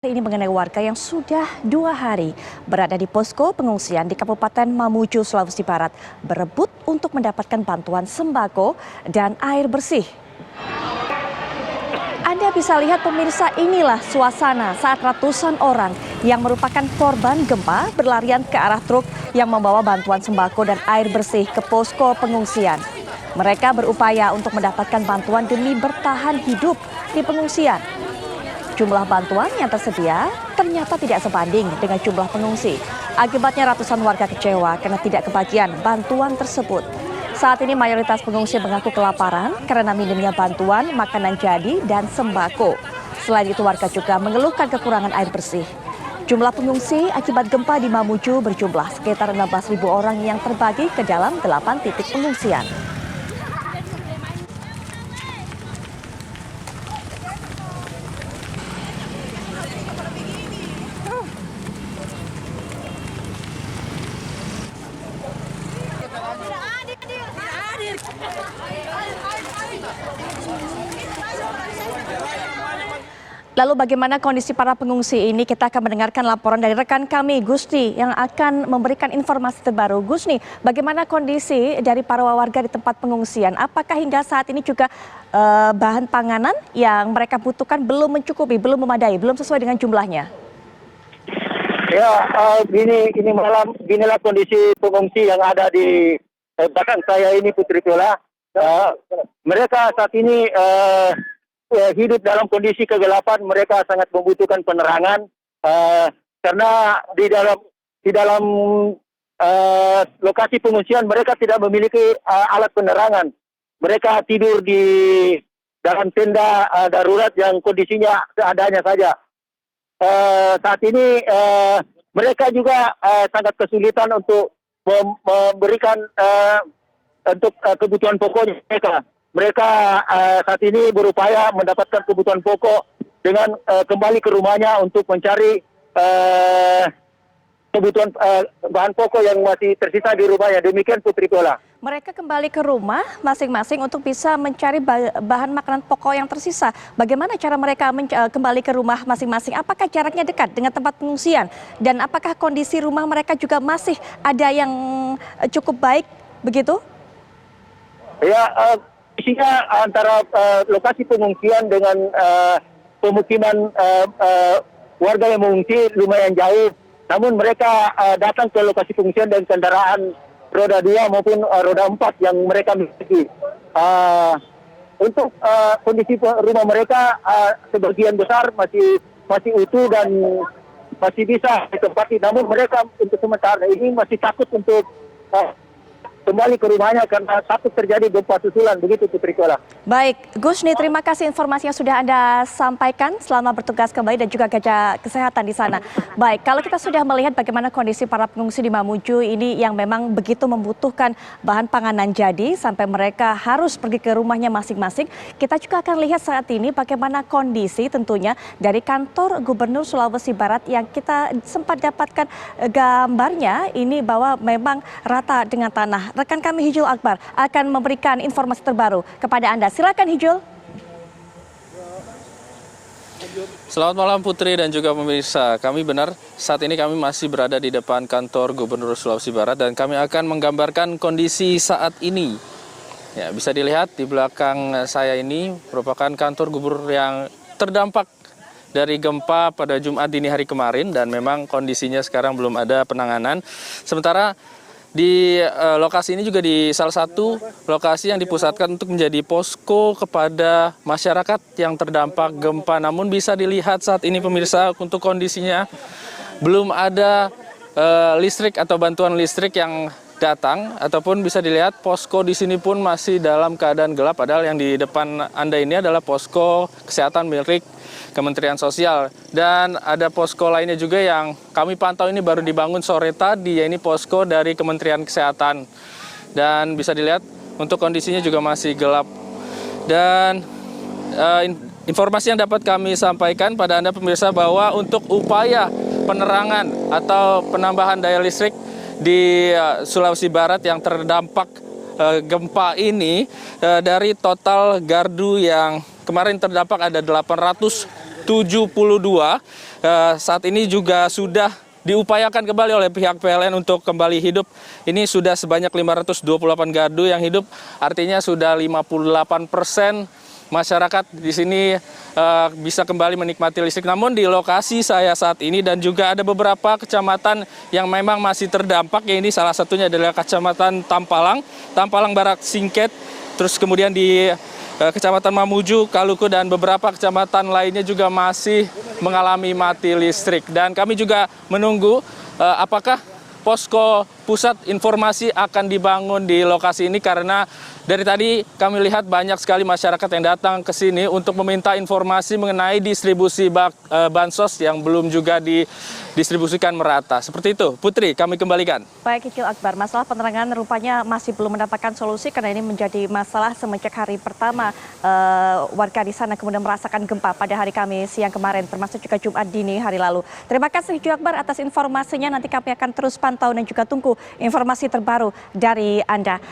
Ini mengenai warga yang sudah 2 hari berada di posko pengungsian di Kabupaten Mamuju, Sulawesi Barat, berebut untuk mendapatkan bantuan sembako dan air bersih. Anda bisa lihat pemirsa, inilah suasana saat ratusan orang yang merupakan korban gempa berlarian ke arah truk yang membawa bantuan sembako dan air bersih ke posko pengungsian. Mereka berupaya untuk mendapatkan bantuan demi bertahan hidup di pengungsian. Jumlah bantuan yang tersedia ternyata tidak sebanding dengan jumlah pengungsi. Akibatnya ratusan warga kecewa karena tidak kebagian bantuan tersebut. Saat ini mayoritas pengungsi mengaku kelaparan karena minimnya bantuan makanan jadi dan sembako. Selain itu warga juga mengeluhkan kekurangan air bersih. Jumlah pengungsi akibat gempa di Mamuju berjumlah sekitar 16.000 orang yang terbagi ke dalam 8 titik pengungsian. Lalu bagaimana kondisi para pengungsi ini? Kita akan mendengarkan laporan dari rekan kami, Gusti, yang akan memberikan informasi terbaru. Gusti, bagaimana kondisi dari para warga di tempat pengungsian? Apakah hingga saat ini juga bahan panganan yang mereka butuhkan belum mencukupi, belum memadai, belum sesuai dengan jumlahnya? Ya, inilah kondisi pengungsi yang ada di belakang saya ini, Putri Viola. Mereka saat ini hidup dalam kondisi kegelapan. Mereka sangat membutuhkan penerangan karena di dalam lokasi pengungsian mereka tidak memiliki alat penerangan. Mereka tidur di dalam tenda darurat yang kondisinya seadanya saja. Saat ini mereka juga sangat kesulitan untuk memberikan untuk kebutuhan pokoknya mereka. Mereka saat ini berupaya mendapatkan kebutuhan pokok dengan kembali ke rumahnya untuk mencari kebutuhan bahan pokok yang masih tersisa di rumahnya. Demikian, Putri Viola. Mereka kembali ke rumah masing-masing untuk bisa mencari bahan makanan pokok yang tersisa. Bagaimana cara mereka kembali ke rumah masing-masing? Apakah jaraknya dekat dengan tempat pengungsian? Dan apakah kondisi rumah mereka juga masih ada yang cukup baik begitu? Ya, isinya antara lokasi pengungsian dengan pemukiman warga yang mengungsi lumayan jauh. Namun mereka datang ke lokasi pengungsian dengan kendaraan roda 2 maupun roda 4 yang mereka miliki. Untuk kondisi rumah mereka sebagian besar masih utuh dan masih bisa ditempati. Namun mereka untuk sementara ini masih takut untuk kembali ke rumahnya karena takut terjadi gempa susulan. Begitu, Putri Viola. Baik, Gusni, terima kasih informasi yang sudah Anda sampaikan. Selamat bertugas kembali dan juga jaga kesehatan di sana. Baik, kalau kita sudah melihat bagaimana kondisi para pengungsi di Mamuju ini yang memang begitu membutuhkan bahan panganan jadi sampai mereka harus pergi ke rumahnya masing-masing. Kita juga akan lihat saat ini bagaimana kondisi tentunya dari kantor Gubernur Sulawesi Barat yang kita sempat dapatkan gambarnya ini bahwa memang rata dengan tanah. Rekan kami Hijul Akbar akan memberikan informasi terbaru kepada Anda. Silakan Hijul. Selamat malam Putri dan juga pemirsa. Kami benar saat ini kami masih berada di depan kantor Gubernur Sulawesi Barat dan kami akan menggambarkan kondisi saat ini. Ya, bisa dilihat di belakang saya ini merupakan kantor gubernur yang terdampak dari gempa pada Jumat dini hari kemarin dan memang kondisinya sekarang belum ada penanganan. Sementara di lokasi ini juga di salah satu lokasi yang dipusatkan untuk menjadi posko kepada masyarakat yang terdampak gempa. Namun bisa dilihat saat ini pemirsa untuk kondisinya belum ada listrik atau bantuan listrik yang datang ataupun bisa dilihat posko di sini pun masih dalam keadaan gelap. Padahal yang di depan Anda ini adalah posko kesehatan milik Kementerian Sosial dan ada posko lainnya juga yang kami pantau ini baru dibangun sore tadi, yaitu posko dari Kementerian Kesehatan dan bisa dilihat untuk kondisinya juga masih gelap dan informasi yang dapat kami sampaikan pada Anda pemirsa bahwa untuk upaya penerangan atau penambahan daya listrik di Sulawesi Barat yang terdampak gempa ini dari total gardu yang kemarin terdampak ada 800 saat ini juga sudah diupayakan kembali oleh pihak PLN untuk kembali hidup. Ini sudah sebanyak 528 gardu yang hidup, artinya sudah 58% masyarakat di sini bisa kembali menikmati listrik. Namun di lokasi saya saat ini dan juga ada beberapa kecamatan yang memang masih terdampak, ya ini salah satunya adalah Kecamatan Tampalang Barat Singket, terus kemudian di Kecamatan Mamuju, Kaluku, dan beberapa kecamatan lainnya juga masih mengalami mati listrik. Dan kami juga menunggu apakah posko pusat informasi akan dibangun di lokasi ini, karena dari tadi kami lihat banyak sekali masyarakat yang datang ke sini untuk meminta informasi mengenai distribusi bansos yang belum juga didistribusikan merata. Seperti itu, Putri, kami kembalikan. Baik, Kicil Akbar, masalah penerangan rupanya masih belum mendapatkan solusi karena ini menjadi masalah semenjak hari pertama warga di sana kemudian merasakan gempa pada hari Kamis siang kemarin, termasuk juga Jumat dini hari lalu. Terima kasih Kicil Akbar atas informasinya, nanti kami akan terus pantau dan juga tunggu informasi terbaru dari Anda.